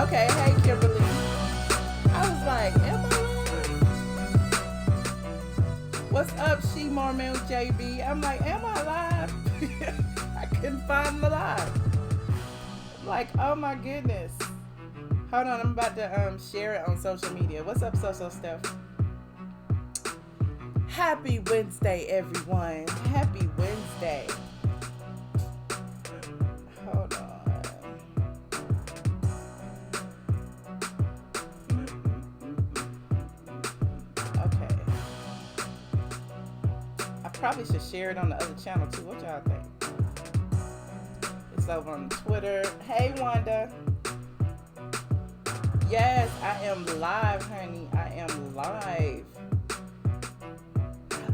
Okay, hey Kimberly. I was like, am I live? What's up, She Mormon JB? I'm like, am I live? I couldn't find the live. I'm like, oh my goodness. Hold on, I'm about to share it on social media. What's up, Social Steph? Happy Wednesday, everyone. Happy Wednesday. Hold on. Okay. I probably should share it on the other channel too. What y'all think? It's over on Twitter. Hey, Wanda. Yes, I am live, honey. I am live.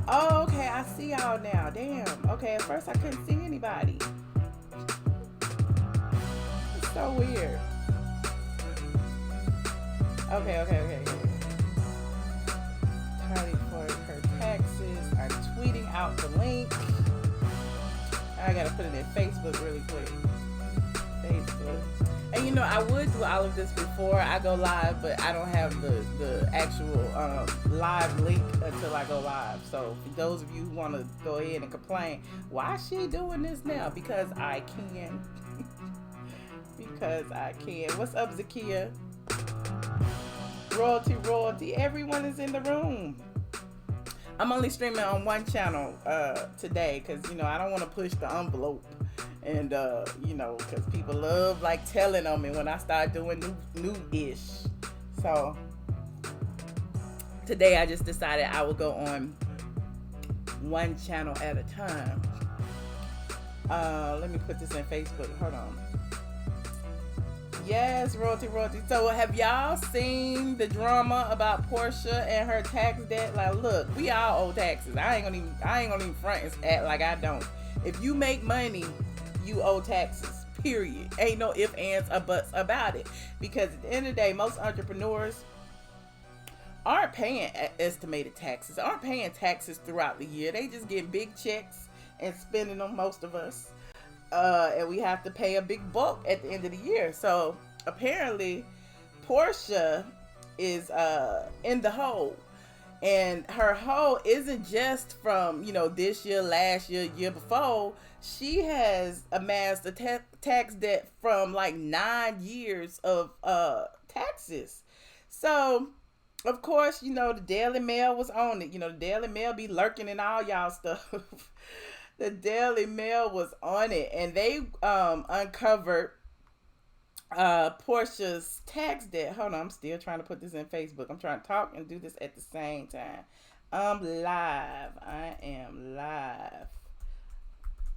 Oh, okay. I see y'all now. Damn. Okay, at first I couldn't see anybody. It's so weird. Okay. Tardy for her taxes. I'm tweeting out the link. I gotta put it in Facebook really quick. Facebook. And you know, I would do all of this before I go live, but I don't have the actual live link until I go live. So for those of you who want to go ahead and complain, why is she doing this now? Because I can. Because I can. What's up, Zakia? Royalty. Everyone is in the room. I'm only streaming on one channel today because, you know, I don't want to push the envelope. And, you know, because people love, like, telling on me when I start doing new-ish. So, today I just decided I would go on one channel at a time. Let me put this in Facebook. Hold on. Yes, royalty. So, have y'all seen the drama about Porsha and her tax debt? Like, look, we all owe taxes. I ain't gonna even front and act like I don't. If you make money, you owe taxes, period. Ain't no ifs, ands, or buts about it. Because at the end of the day, most entrepreneurs aren't paying estimated taxes, aren't paying taxes throughout the year. They just get big checks and spending them, most of us. And we have to pay a big bulk at the end of the year. So apparently Porsha is in the hole. And her hole isn't just from, you know, this year, last year, year before. She has amassed a tax debt from like 9 years of taxes. So, of course, you know, the Daily Mail was on it. You know, the Daily Mail be lurking in all y'all stuff. The Daily Mail was on it. And they uncovered Porsha's tax debt. Hold on, I'm still trying to put this in Facebook. I'm trying to talk and do this at the same time. I'm live. I am live.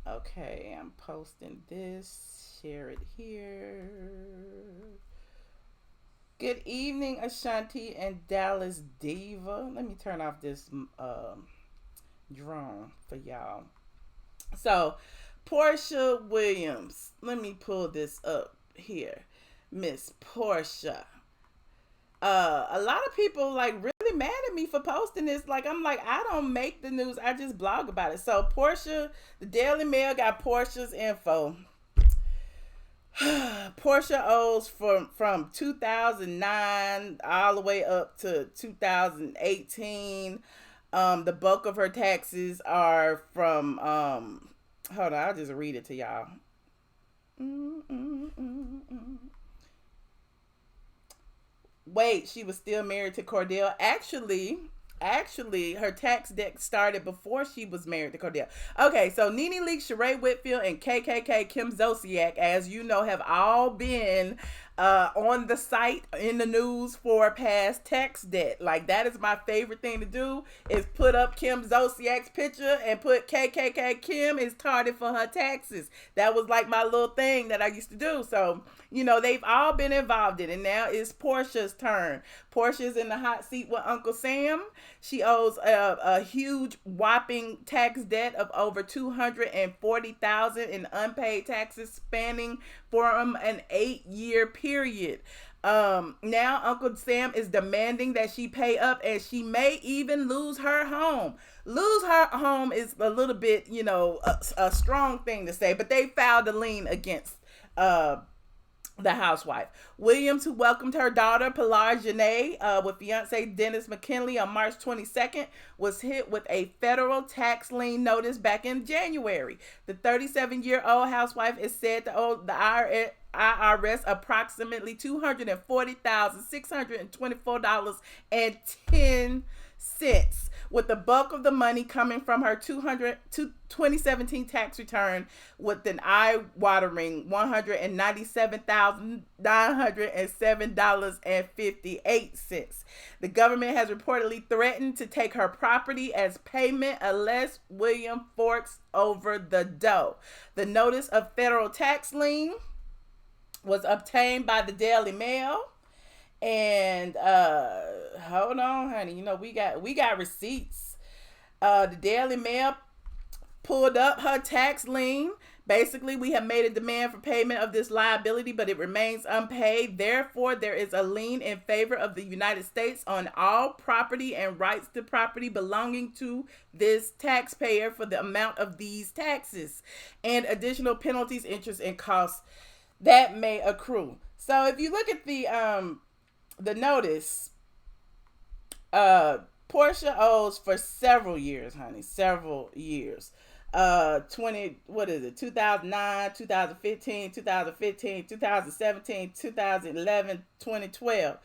Okay, I'm posting this. Share it here. Good evening, Ashanti and Dallas Diva. Let me turn off this drone for y'all. So, Porsha Williams. Let me pull this up here. Miss Porsha. A lot of people like really mad at me for posting this. Like, I'm like, I don't make the news, I just blog about it. So Porsha, the Daily Mail got Porsha's info. Porsha owes from 2009 all the way up to 2018. The bulk of her taxes are from hold on, I'll just read it to y'all. Wait, she was still married to Cordell. Actually, her tax debt started before she was married to Cordell. Okay, so Nene Leakes, Sheree Whitfield, and KKK Kim Zolciak, as you know, have all been on the site in the news for past tax debt. Like, that is my favorite thing to do, is put up Kim Zolciak's picture and put KKK Kim is tardy for her taxes. That was like my little thing that I used to do. So, you know, they've all been involved in it. Now it's Porsha's turn. Porsha's in the hot seat with Uncle Sam. She owes a huge whopping tax debt of over $240,000 in unpaid taxes spanning from an 8-year period. Now Uncle Sam is demanding that she pay up, and she may even lose her home. Lose her home is a little bit, you know, a strong thing to say, but they filed a lien against the housewife. Williams, who welcomed her daughter Pilar Janae with fiance Dennis McKinley on March 22nd, was hit with a federal tax lien notice back in January. The 37-year-old housewife is said to owe the IRS approximately $240,624.10, with the bulk of the money coming from her 2017 tax return, with an eye-watering $197,907.58. The government has reportedly threatened to take her property as payment unless William forks over the dough. The notice of federal tax lien was obtained by the Daily Mail. And hold on, honey. You know, we got receipts. The Daily Mail pulled up her tax lien. Basically, we have made a demand for payment of this liability, but it remains unpaid. Therefore, there is a lien in favor of the United States on all property and rights to property belonging to this taxpayer for the amount of these taxes and additional penalties, interest, and costs that may accrue. So if you look at the notice, Porsha owes for several years, honey, several years. 2009, 2015, 2017, 2011, 2012.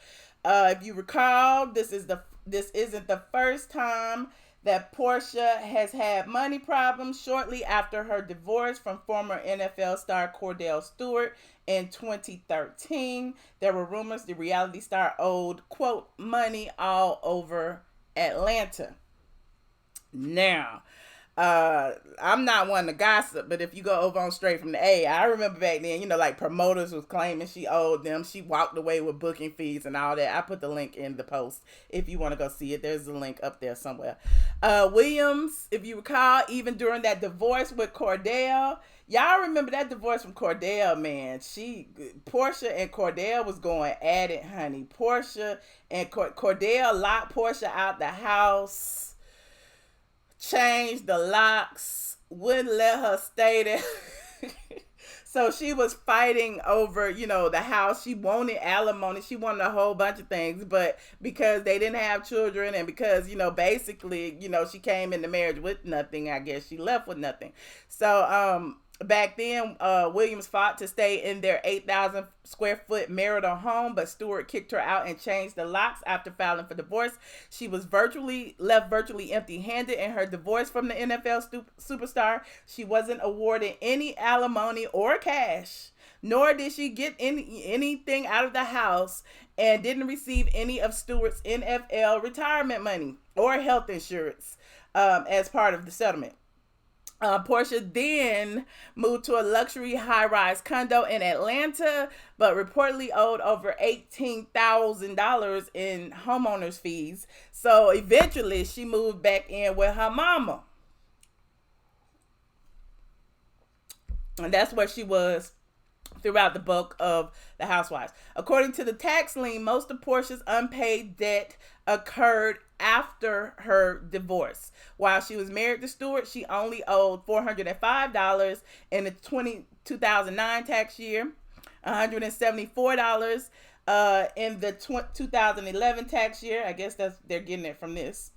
If you recall, this isn't the first time that Porsha has had money problems. Shortly after her divorce from former NFL star Kordell Stewart in 2013, there were rumors the reality star owed, quote, money all over Atlanta. Now, I'm not one to gossip, but if you go over on Straight from the A, I remember back then, you know, like promoters was claiming she owed them. She walked away with booking fees and all that. I put the link in the post if you want to go see it. There's a link up there somewhere. Williams, if you recall, even during that divorce with Kordell, y'all remember that divorce from Kordell, man. Porsha and Kordell was going at it, honey. Porsha and Kordell locked Porsha out the house, changed the locks, wouldn't let her stay there. So she was fighting over, you know, the house. She wanted alimony. She wanted a whole bunch of things, but because they didn't have children and because, you know, basically, you know, she came into marriage with nothing, I guess she left with nothing. So, back then, Williams fought to stay in their 8,000 square foot marital home, but Stewart kicked her out and changed the locks after filing for divorce. She was left virtually empty-handed in her divorce from the NFL superstar. She wasn't awarded any alimony or cash, nor did she get anything out of the house, and didn't receive any of Stewart's NFL retirement money or health insurance as part of the settlement. Porsha then moved to a luxury high-rise condo in Atlanta, but reportedly owed over $18,000 in homeowners fees. So eventually she moved back in with her mama. And that's where she was throughout the bulk of the Housewives. According to the tax lien, most of Porsha's unpaid debt occurred after her divorce. While she was married to Stewart, she only owed $405 in the 2009 tax year, $174 in the 2011 tax year. I guess they're getting it from this.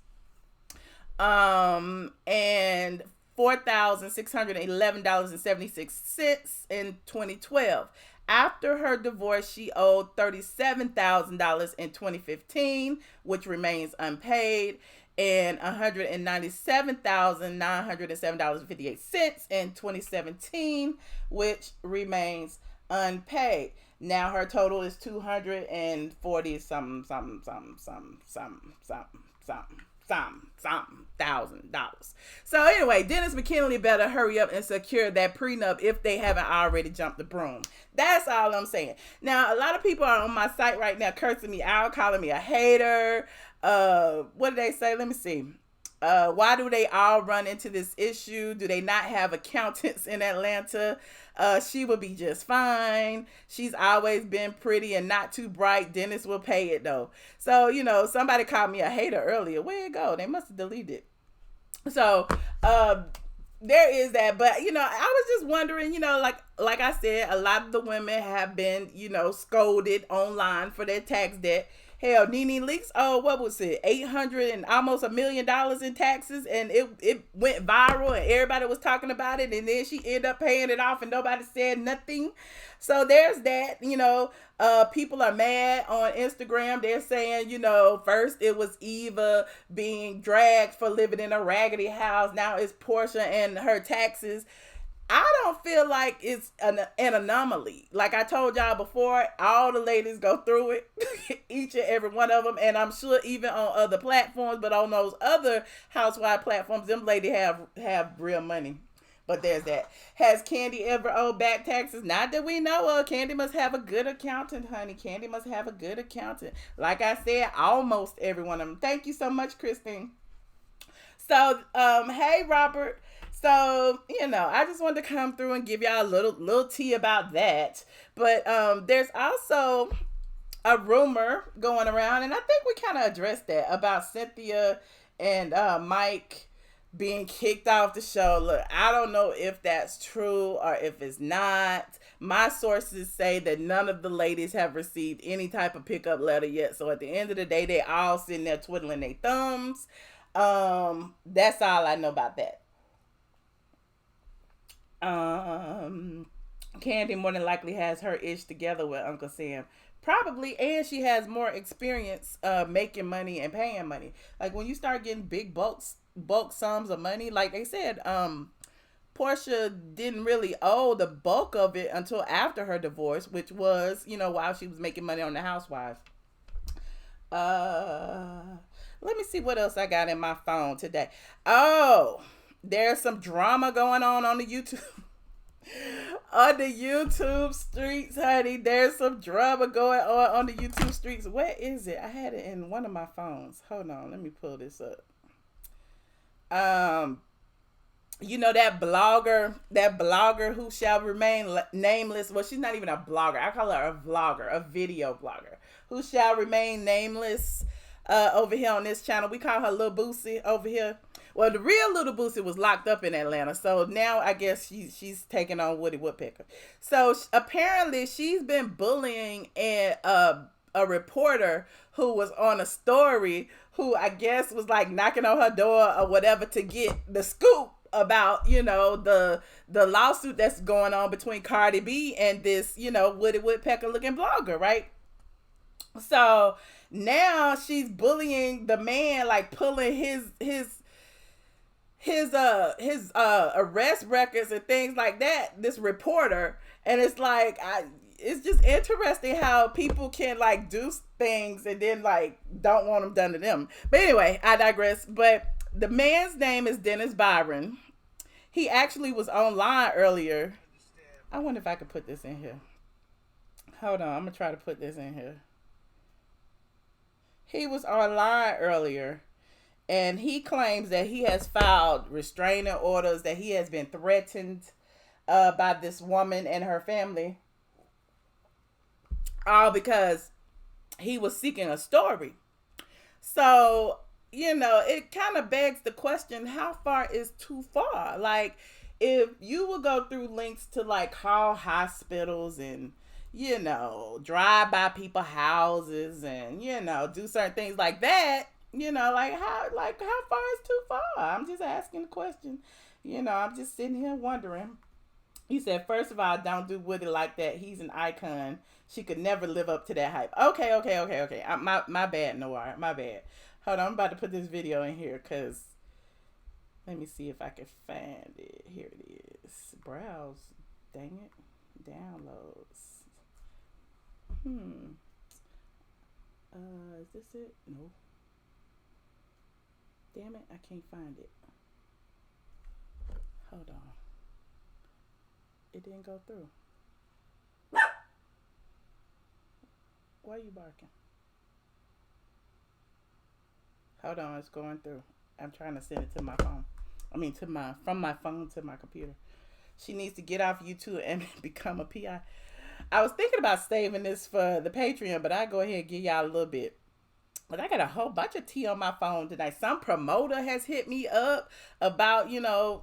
And $4,611.76 in 2012. After her divorce, she owed $37,000 in 2015, which remains unpaid, and $197,907.58 in 2017, which remains unpaid. Now her total is $240 something thousand. So anyway, Dennis McKinley better hurry up and secure that prenup if they haven't already jumped the broom. That's all I'm saying. Now, a lot of people are on my site right now cursing me out, calling me a hater. What did they say? Let me see. Why do they all run into this issue? Do they not have accountants in Atlanta? She will be just fine. She's always been pretty and not too bright. Dennis will pay it though. So, you know, somebody called me a hater earlier. Where'd it go? They must have deleted it. So, there is that. But I was just wondering, like I said, a lot of the women have been, scolded online for their tax debt. Hell, Nene Leaks, oh, what was it, 800 and almost $1 million in taxes, and it went viral, and everybody was talking about it, and then she ended up paying it off, and nobody said nothing. So there's that. People are mad on Instagram. They're saying, first it was Eva being dragged for living in a raggedy house. Now it's Porsha and her taxes. I don't feel like it's an anomaly. Like I told y'all before, all the ladies go through it, each and every one of them. And I'm sure even on other platforms, but on those other housewife platforms, them ladies have real money. But there's that. Has Candy ever owed back taxes? Not that we know of. Candy must have a good accountant, honey. Candy must have a good accountant. Like I said, almost every one of them. Thank you so much, Christine. So, hey, Robert. So, I just wanted to come through and give y'all a little tea about that. But there's also a rumor going around, and I think we kind of addressed that, about Cynthia and Mike being kicked off the show. Look, I don't know if that's true or if it's not. My sources say that none of the ladies have received any type of pickup letter yet. So at the end of the day, they all sitting there twiddling their thumbs. That's all I know about that. Candy more than likely has her ish together with Uncle Sam. Probably, and she has more experience making money and paying money. Like when you start getting big bulk sums of money, like they said, Porsha didn't really owe the bulk of it until after her divorce, which was, while she was making money on the Housewives. Let me see what else I got in my phone today. Oh, there's some drama going on the YouTube. On the YouTube streets, honey. There's some drama going on the YouTube streets. Where is it? I had it in one of my phones. Hold on, let me pull this up. That blogger who shall remain nameless. Well, she's not even a blogger. I call her a vlogger, a video blogger, who shall remain nameless. Over here on this channel, we call her Lil Boosie over here. Well, the real Little Boosie was locked up in Atlanta, so now I guess she's taking on Woody Woodpecker. So apparently she's been bullying a reporter who was on a story, who I guess was like knocking on her door or whatever to get the scoop about, the lawsuit that's going on between Cardi B and this, Woody Woodpecker looking blogger, right? So now she's bullying the man, like pulling his arrest records and things like that, this reporter. And it's like, it's just interesting how people can like do things and then like don't want them done to them. But anyway, I digress. But the man's name is Dennis Byron. He actually was online earlier. I wonder if I could put this in here. Hold on, I'm gonna try to put this in here. He was online earlier, and he claims that he has filed restraining orders, that he has been threatened by this woman and her family, all because he was seeking a story. So, it kind of begs the question, how far is too far? Like, if you will go through links to like call hospitals and drive by people's houses and, do certain things like that, how far is too far? I'm just asking the question. I'm just sitting here wondering. He said, first of all, don't do Woody like that. He's an icon. She could never live up to that hype. Okay. My bad, Noir. My bad. Hold on, I'm about to put this video in here because let me see if I can find it. Here it is. Browse. Dang it. Downloads. Is this it? No. Damn it, I can't find it. Hold on. It didn't go through. Why are you barking? Hold on, it's going through. I'm trying to send it to my phone. From my phone to my computer. She needs to get off YouTube and become a PI. I was thinking about saving this for the Patreon, but I go ahead and give y'all a little bit. But I got a whole bunch of tea on my phone tonight. Some promoter has hit me up about,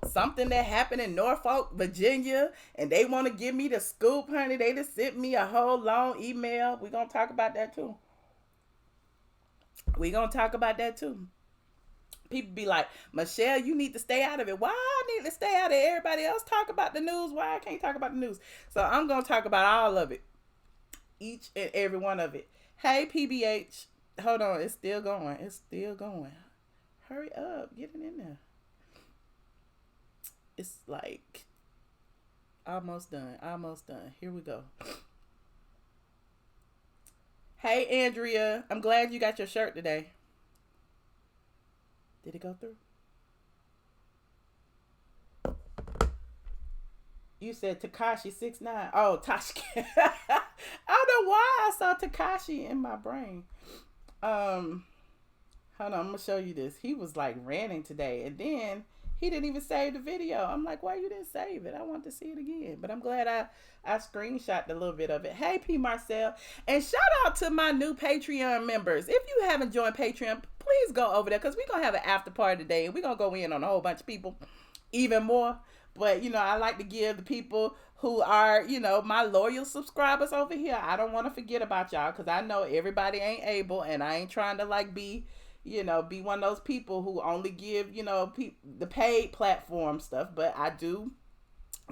something that happened in Norfolk, Virginia, and they want to give me the scoop, honey. They just sent me a whole long email. We're going to talk about that too. People be like, Michelle, you need to stay out of it. Why I need to stay out of it? Everybody else talk about the news. Why I can't talk about the news? So I'm going to talk about all of it. Each and every one of it. Hey, PBH. Hold on. It's still going. Hurry up. Get it in there. It's like almost done. Here we go. Hey, Andrea. I'm glad you got your shirt today. Did it go through? You said Tekashi 6ix9ine. Oh, Tashki. I don't know why I saw Tekashi in my brain. Hold on, I'm gonna show you this. He was like ranting today, and then he didn't even save the video. I'm like, why you didn't save it? I want to see it again. But I'm glad I screenshot a little bit of it. Hey, P. Marcel. And shout out to my new Patreon members. If you haven't joined Patreon, please go over there, because we're going to have an after party today, and we're going to go in on a whole bunch of people, even more. But, I like to give the people who are, my loyal subscribers over here. I don't want to forget about y'all, because I know everybody ain't able, and I ain't trying to be one of those people who only give, the paid platform stuff, but I do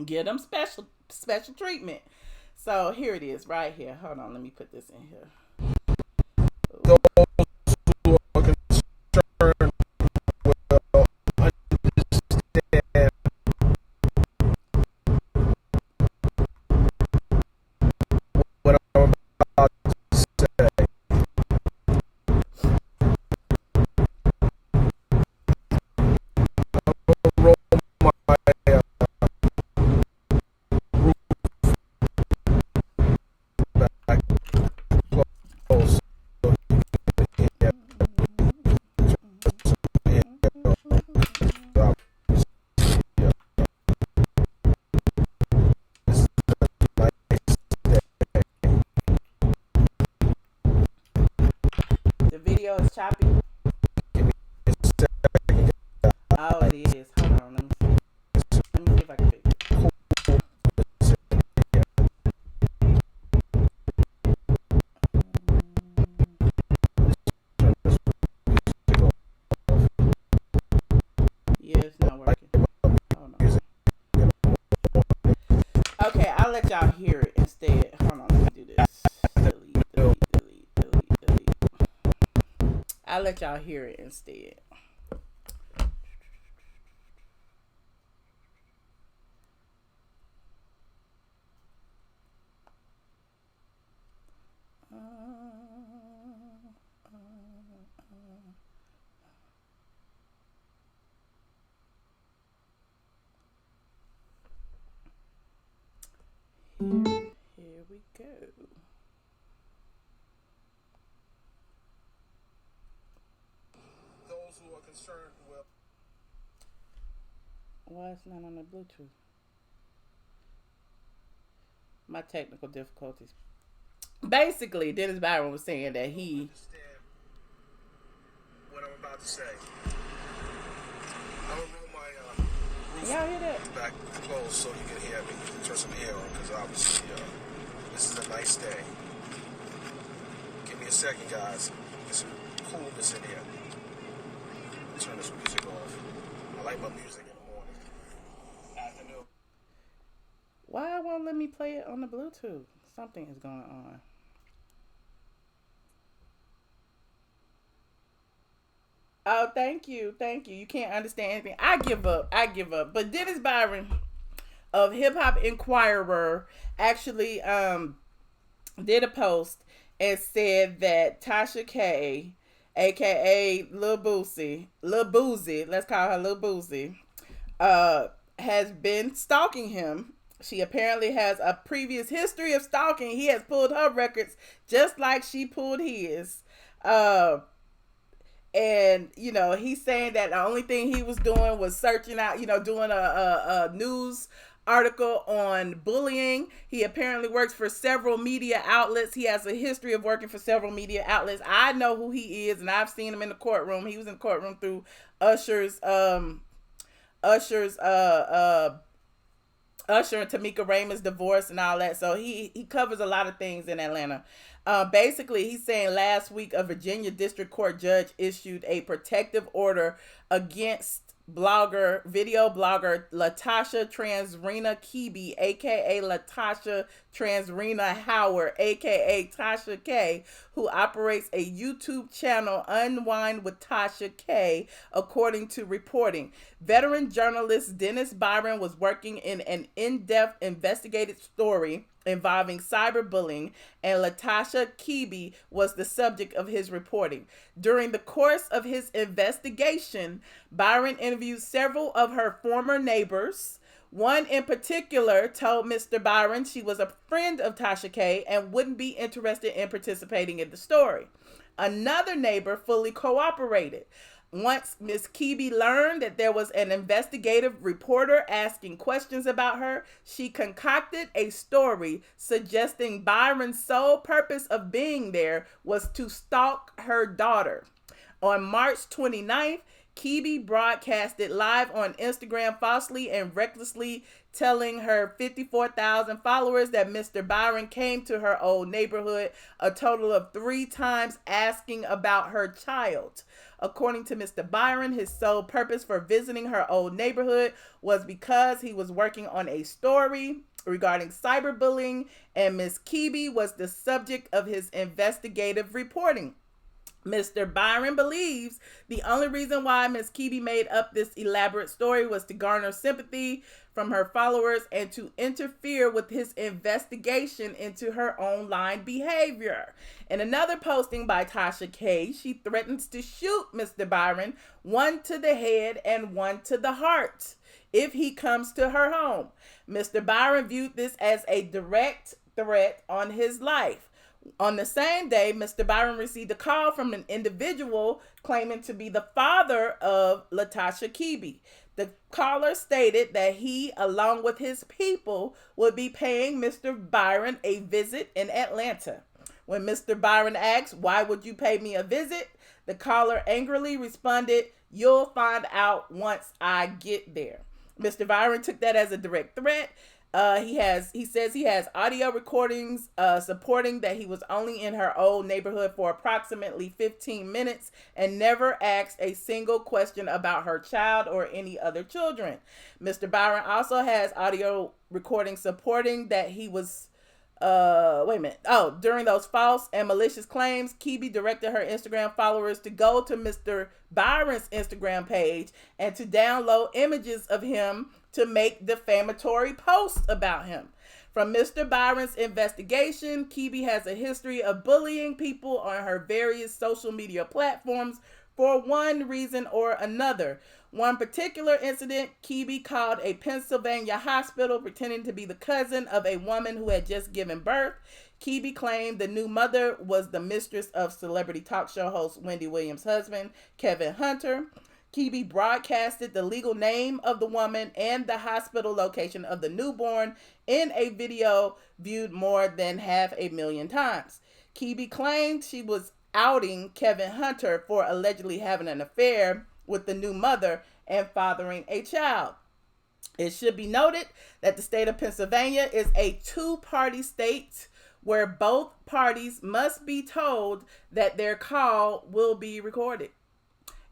give them special treatment. So here it is right here. Hold on, let me put this in here. Ooh. Is choppy. Oh, it is. Hold on, let me see if I can fix it. Yeah, it's not working. Hold on. Okay, I'll let y'all hear it instead. Hold on, let me do this. Delete. I'll let y'all hear it instead. Here we go. Those who are concerned with. Why it's not on the Bluetooth? My technical difficulties. Basically, Dennis Byron was saying that he. Understand what I'm about to say. I'm gonna roll my roof Y'all hear that? back close so you can hear me. Turn some air on, because obviously this is a nice day. Give me a second, guys. Get some coolness in here. Turn this music off. I like my music in the morning. Afternoon. Why won't let me play it on the Bluetooth? Something is going on. Oh, thank you. You can't understand anything. I give up. But Dennis Byron of Hip Hop Inquirer actually did a post and said that Tasha K, aka Lil Boosie, let's call her Lil Boosie, has been stalking him. She apparently has a previous history of stalking. He has pulled her records just like she pulled his. And, he's saying that the only thing he was doing was searching out, doing a news article on bullying. He apparently works for several media outlets. He has a history of working for several media outlets. I know who he is, and I've seen him in the courtroom. He was in the courtroom through Usher's Usher and Tamika Raymond's divorce and all that. So he covers a lot of things in Atlanta. Basically, he's saying last week a Virginia District Court judge issued a protective order against video blogger Latasha Transrena Kebe, aka Latasha Transrena Howard, aka Tasha K, who operates a YouTube channel, Unwind with Tasha K, according to reporting. Veteran journalist Dennis Byron was working in an in-depth investigative story involving cyberbullying, and Latasha Kebe was the subject of his reporting. During the course of his investigation, Byron interviewed several of her former neighbors. One in particular told Mr. Byron she was a friend of Tasha K and wouldn't be interested in participating in the story. Another neighbor fully cooperated. Once Ms. Kebe learned that there was an investigative reporter asking questions about her, she concocted a story suggesting Byron's sole purpose of being there was to stalk her daughter. On March 29th, Kebe broadcasted live on Instagram falsely and recklessly telling her 54,000 followers that Mr. Byron came to her old neighborhood a total of 3 times asking about her child. According to Mr. Byron, his sole purpose for visiting her old neighborhood was because he was working on a story regarding cyberbullying, and Ms. Kebe was the subject of his investigative reporting. Mr. Byron believes the only reason why Ms. Kebe made up this elaborate story was to garner sympathy from her followers and to interfere with his investigation into her online behavior. In another posting by Tasha K, she threatens to shoot Mr. Byron, one to the head and one to the heart, if he comes to her home. Mr. Byron viewed this as a direct threat on his life. On the same day, Mr. Byron received a call from an individual claiming to be the father of Latasha Kebe. The caller stated that he, along with his people, would be paying Mr. Byron a visit in Atlanta. When Mr. Byron asked, "Why would you pay me a visit?" the caller angrily responded, "You'll find out once I get there." Mr. Byron took that as a direct threat. He says he has audio recordings supporting that he was only in her old neighborhood for approximately 15 minutes and never asked a single question about her child or any other children. Mr. Byron also has audio recordings supporting that he was during those false and malicious claims, Kebe directed her Instagram followers to go to Mr. Byron's Instagram page and to download images of him to make defamatory posts about him. From Mr. Byron's investigation, Kebe has a history of bullying people on her various social media platforms for one reason or another. One particular incident, Kebe called a Pennsylvania hospital pretending to be the cousin of a woman who had just given birth. Kebe claimed the new mother was the mistress of celebrity talk show host Wendy Williams' husband, Kevin Hunter. Kebe broadcasted the legal name of the woman and the hospital location of the newborn in a video viewed more than 500,000 times. Kebe claimed she was outing Kevin Hunter for allegedly having an affair with the new mother and fathering a child. It should be noted that the state of Pennsylvania is a two-party state where both parties must be told that their call will be recorded.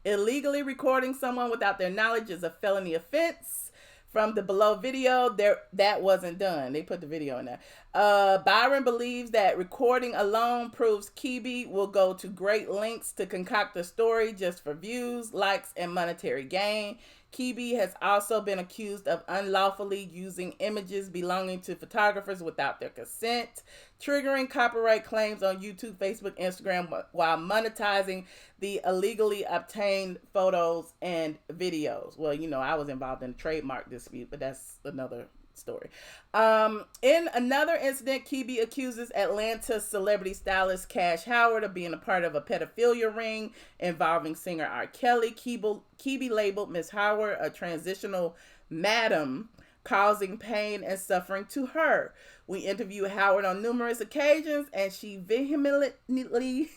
Illegally recording someone without their knowledge is a felony offense. From the below video, that wasn't done. They put the video in there. Byron believes that recording alone proves Kebe will go to great lengths to concoct a story just for views, likes, and monetary gain. Kebe has also been accused of unlawfully using images belonging to photographers without their consent, triggering copyright claims on YouTube, Facebook, Instagram, while monetizing the illegally obtained photos and videos. Well, I was involved in a trademark dispute, but that's another story. In another incident, Kebe accuses Atlanta celebrity stylist Cash Howard of being a part of a pedophilia ring involving singer R. Kelly. Kebe labeled Miss Howard a transitional madam causing pain and suffering to her. We interviewed Howard on numerous occasions, and she vehemently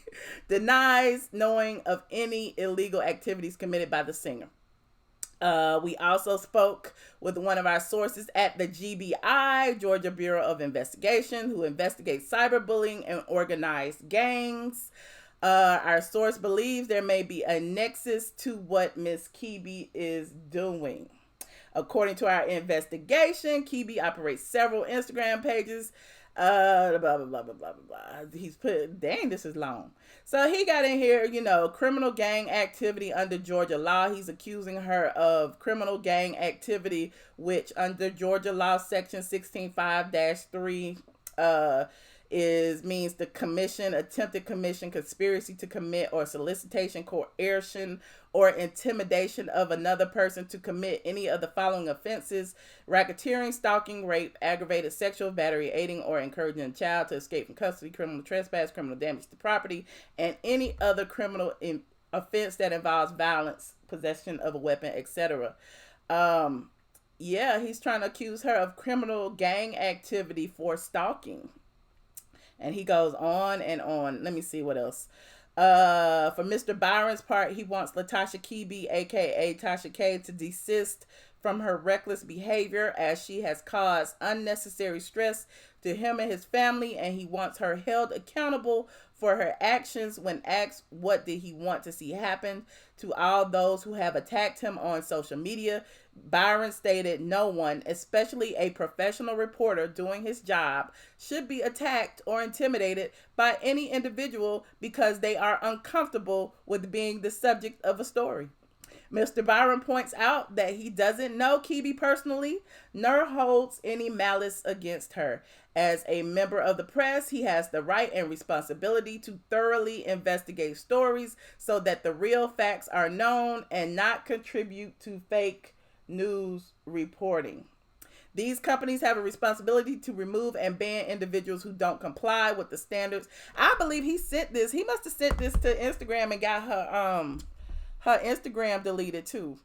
denies knowing of any illegal activities committed by the singer. We also spoke with one of our sources at the GBI, Georgia Bureau of Investigation, who investigates cyberbullying and organized gangs. Our source believes there may be a nexus to what Miss Kibi is doing. According to our investigation, Kibi operates several Instagram pages. Blah, blah, blah, blah, blah, blah, blah. He's put, dang, this is long. So he got in here, criminal gang activity under Georgia law. He's accusing her of criminal gang activity, which under Georgia law section 16.5-3 means the commission, attempted commission, conspiracy to commit, or solicitation, coercion, or intimidation of another person to commit any of the following offenses: racketeering, stalking, rape, aggravated sexual battery, aiding or encouraging a child to escape from custody, criminal trespass, criminal damage to property, and any other criminal offense that involves violence, possession of a weapon, etc. He's trying to accuse her of criminal gang activity for stalking. And he goes on and on. Let me see what else. For Mr. Byron's part, he wants Latasha Kibi, aka Tasha K, to desist from her reckless behavior, as she has caused unnecessary stress to him and his family, and he wants her held accountable for her actions. When asked what did he want to see happen to all those who have attacked him on social media, Byron stated, "No one, especially a professional reporter doing his job, should be attacked or intimidated by any individual because they are uncomfortable with being the subject of a story." Mr. Byron points out that he doesn't know Kibi personally, nor holds any malice against her. As a member of the press, he has the right and responsibility to thoroughly investigate stories so that the real facts are known and not contribute to fake news reporting. These companies have a responsibility to remove and ban individuals who don't comply with the standards. I believe he sent this. He must have sent this to Instagram and got her Instagram deleted too.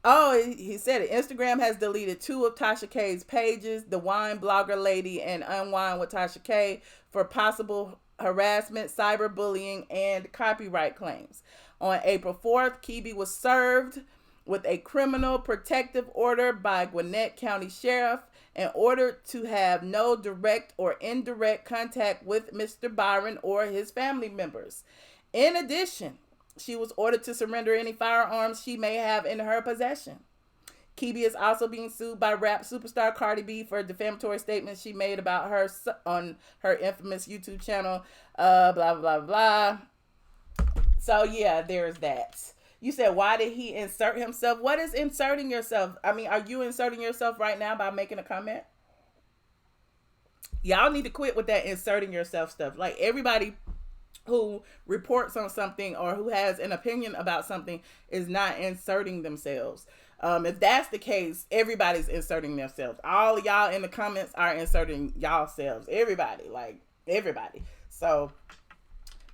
Oh, he said it. Instagram has deleted 2 of Tasha K's pages, The Wine Blogger Lady and Unwind with Tasha K, for possible harassment, cyberbullying, and copyright claims. On April 4th, Kibi was served with a criminal protective order by Gwinnett County Sheriff in order to have no direct or indirect contact with Mr. Byron or his family members. In addition, she was ordered to surrender any firearms she may have in her possession. Kibi is also being sued by rap superstar Cardi B for defamatory statements she made about her on her infamous YouTube channel. Blah, blah, blah, blah. So, yeah, there's that. You said, why did he insert himself? What is inserting yourself? I mean, are you inserting yourself right now by making a comment? Y'all need to quit with that inserting yourself stuff. Like, everybody who reports on something or who has an opinion about something is not inserting themselves. If that's the case, everybody's inserting themselves. All of y'all in the comments are inserting y'all selves. Everybody, like everybody. So,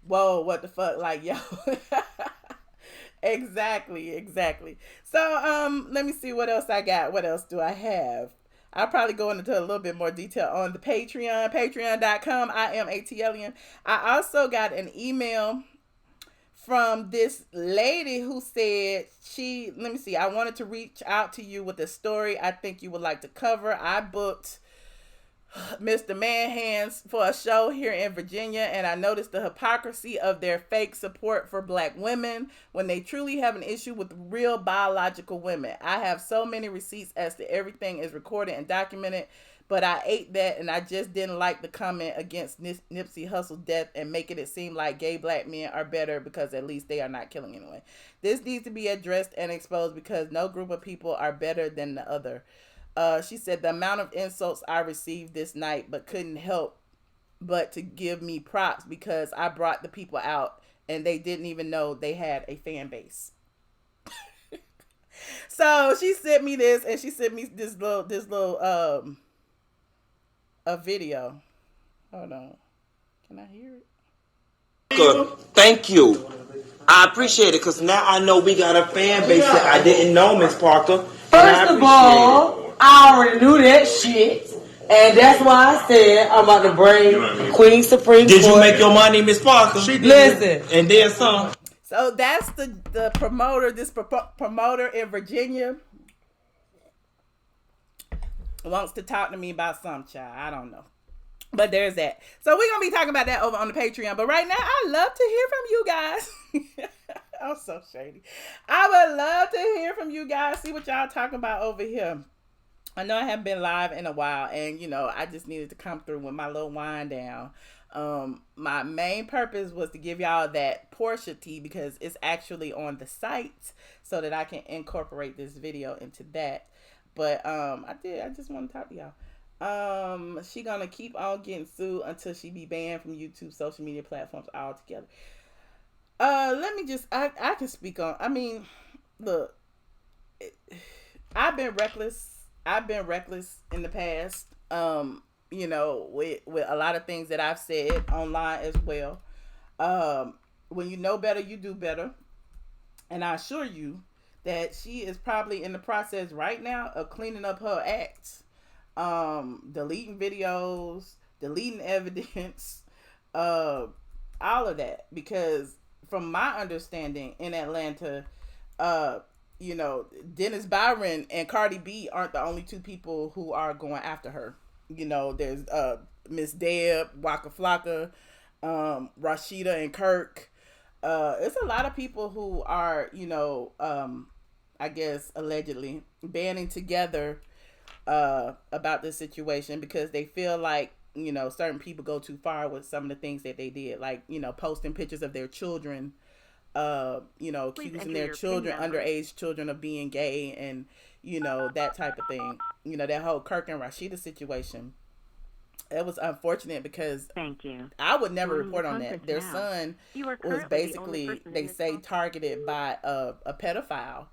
whoa, what the fuck? Like, yo. Exactly. So, let me see what else I got. What else do I have? I'll probably go into a little bit more detail on the Patreon, patreon.com. I am ATLien. I also got an email from this lady who said I wanted to reach out to you with a story I think you would like to cover. I booked Mr. Manhands for a show here in Virginia, and I noticed the hypocrisy of their fake support for Black women when they truly have an issue with real biological women. I have so many receipts as to everything is recorded and documented, but I ate that, and I just didn't like the comment against Nipsey Hussle's death and making it seem like gay Black men are better because at least they are not killing anyone. This needs to be addressed and exposed because no group of people are better than the other. She said the amount of insults I received this night, but couldn't help but to give me props because I brought the people out and they didn't even know they had a fan base. So she sent me this, and she sent me this little a video. Hold on. Can I hear it? Good. Thank you. I appreciate it because now I know we got a fan base that I didn't know, Miss Parker. First of all, I already knew that shit. And that's why I said I'm about to bring Queen Supreme Court. Did you make your money, Miss Parker? She did. Listen. And then some. So that's the promoter. This promoter in Virginia wants to talk to me about some child. I don't know. But there's that. So we're going to be talking about that over on the Patreon. But right now, I love to hear from you guys. I'm so shady. I would love to hear from you guys. See what y'all talking about over here. I know I haven't been live in a while. And, you know, I just needed to come through with my little wind down. My main purpose was to give y'all that Porsha tea because it's actually on the site so that I can incorporate this video into that. But I just want to talk to y'all. She gonna keep on getting sued until she be banned from YouTube social media platforms altogether. Let me just I can speak on. I mean, look, I've been reckless in the past. You know, with a lot of things that I've said online as well. When you know better, you do better. And I assure you that she is probably in the process right now of cleaning up her act. Deleting videos, deleting evidence, all of that. Because from my understanding in Atlanta, you know, Dennis Byron and Cardi B aren't the only two people who are going after her. You know, there's Miss Deb, Waka Flocka, Rashida and Kirk. It's a lot of people who are, you know, I guess allegedly banding together about this situation because they feel like, you know, certain people go too far with some of the things that they did, like, you know, posting pictures of their children, you know, accusing their children, underage children, of being gay and, you know, that type of thing. You know, that whole Kirk and Rashida situation. It was unfortunate because I would never report on that. Their son was basically, they say, targeted by a pedophile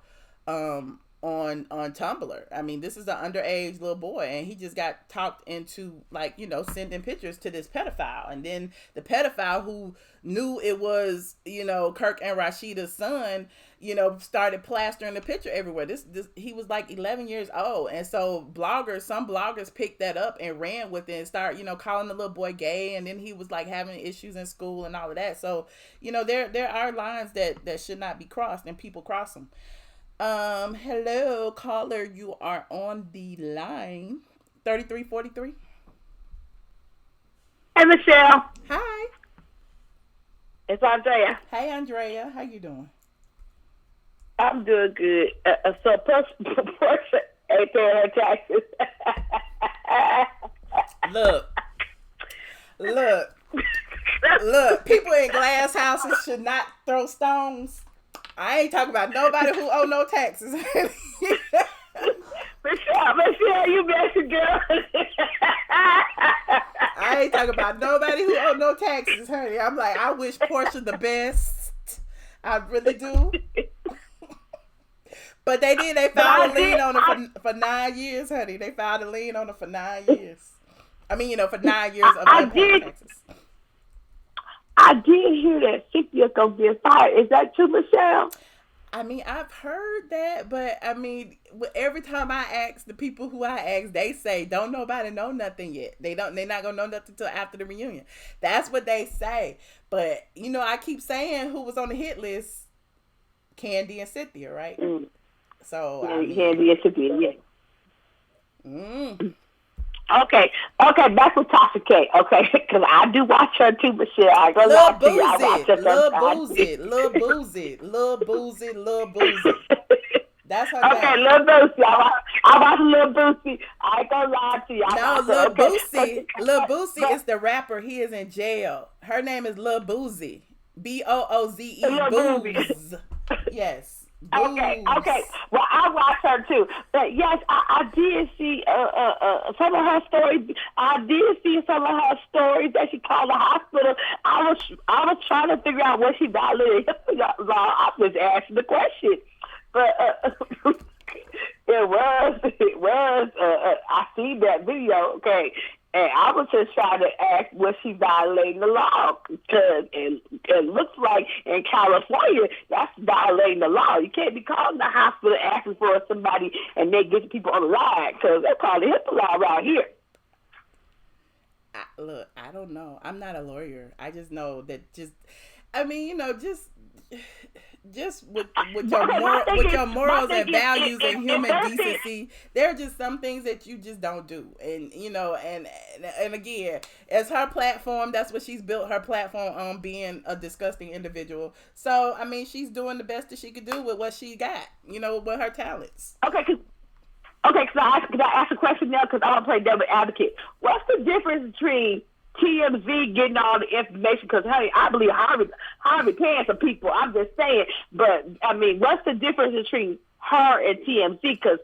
on Tumblr. I mean, this is an underage little boy, and he just got talked into, like, you know, sending pictures to this pedophile. And then the pedophile, who knew it was, you know, Kirk and Rashida's son, you know, started plastering the picture everywhere. This he was like 11 years old. And so some bloggers picked that up and ran with it and started, you know, calling the little boy gay. And then he was like having issues in school and all of that. So, you know, there are lines that should not be crossed, and people cross them. Hello, caller. You are on the line. 3343. Hey, Michelle. Hi. It's Andrea. Hey, Andrea. How you doing? I'm doing good. So, Porsha ain't paying her taxes. Look. People in glass houses should not throw stones. I ain't talking about nobody who owe no taxes. Michelle, you messy girl. I ain't talking about nobody who owe no taxes, honey. I'm like, I wish Porsha the best. I really do. But they did. They filed a lien on it for 9 years, honey. They filed a lien on it for 9 years. I mean, you know, for 9 years of unpaid taxes. I did hear that Cynthia's gonna get fired. Is that true, Michelle? I mean, I've heard that, but I mean, every time I ask the people who I ask, they say, don't nobody know nothing yet. They're not gonna know nothing till after the reunion. That's what they say. But, you know, I keep saying who was on the hit list, Candy and Cynthia, right? Mm. So, yeah, I mean, Candy and Cynthia, yeah. Mm. Okay, back with Tasha K, okay? Because I do watch her too, Michelle. I go lie to you. I watch her sometimes. Lil Boozy. That's her okay, name. Lil Boosie. I watch Lil Boosie. I ain't gonna lie to you. Lil Boosie is the rapper. He is in jail. Her name is Lil Boozy. Booze. Booze. Yes. Okay. Well, I watch her too, but yes, I did see some of her stories. I did see some of her stories that she called the hospital. I was trying to figure out what she violated. I was asking the question, but it was. I see that video. Okay, And I was just trying to ask, was she violating the law? Because it looks like in California, that's violating the law. You can't be calling the hospital asking for somebody and they get people on the line, because they're calling the HIPAA law around here. Look, I don't know. I'm not a lawyer. I just know that just with your morals and values and human decency, there are just some things that you just don't do. And and again, as her platform, that's what she's built her platform on, being a disgusting individual. So I mean, she's doing the best that she could do with what she got, with her talents. Okay, can I ask a question now? Because I don't play devil advocate. What's the difference between TMZ getting all the information? Because, hey, I believe Harvey paying some people. I'm just saying. But, I mean, what's the difference between her and TMZ? Because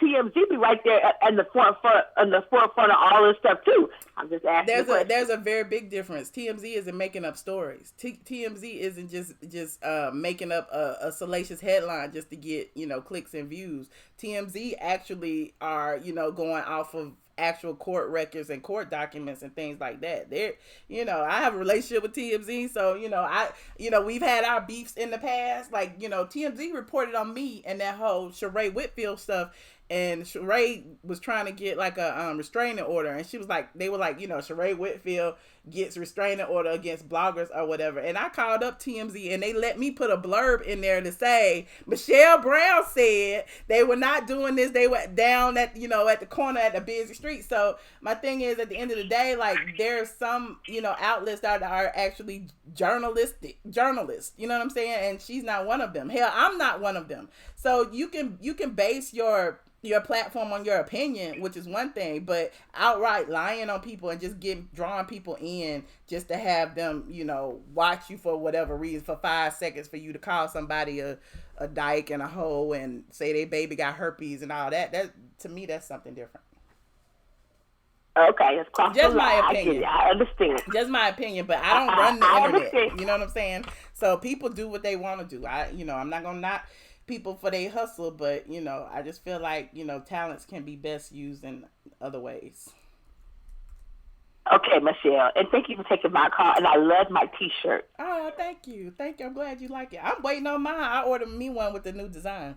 TMZ be right there in the forefront of all this stuff, too. I'm just asking. There's a very big difference. TMZ isn't making up stories. TMZ isn't just making up a salacious headline just to get, clicks and views. TMZ actually are, going off of actual court records and court documents and things like that. I have a relationship with TMZ, so we've had our beefs in the past. Like, TMZ reported on me and that whole Sheree Whitfield stuff, and Sheree was trying to get like a restraining order, and they were like, Sheree Whitfield gets restraining order against bloggers or whatever. And I called up TMZ and they let me put a blurb in there to say Michelle Brown said they were not doing this. They were down at at the corner at the busy street. So my thing is, at the end of the day, like, there's some outlets that are actually journalists. You know what I'm saying? And she's not one of them. Hell, I'm not one of them. So you can base your platform on your opinion, which is one thing, but outright lying on people and just drawing people in just to have them, watch you for whatever reason for 5 seconds, for you to call somebody a dyke and a hoe and say they baby got herpes and all that. That, to me, that's something different. Okay, it's cross just the my line. opinion. I understand. Just my opinion, but I don't run the internet. Understand. You know what I'm saying? So people do what they want to do. I'm not gonna knock people for their hustle, but I just feel like talents can be best used in other ways. Okay, Michelle, and thank you for taking my call, and I love my t-shirt. Oh, thank you. I'm glad you like it. I'm waiting on mine. I ordered me one with the new design.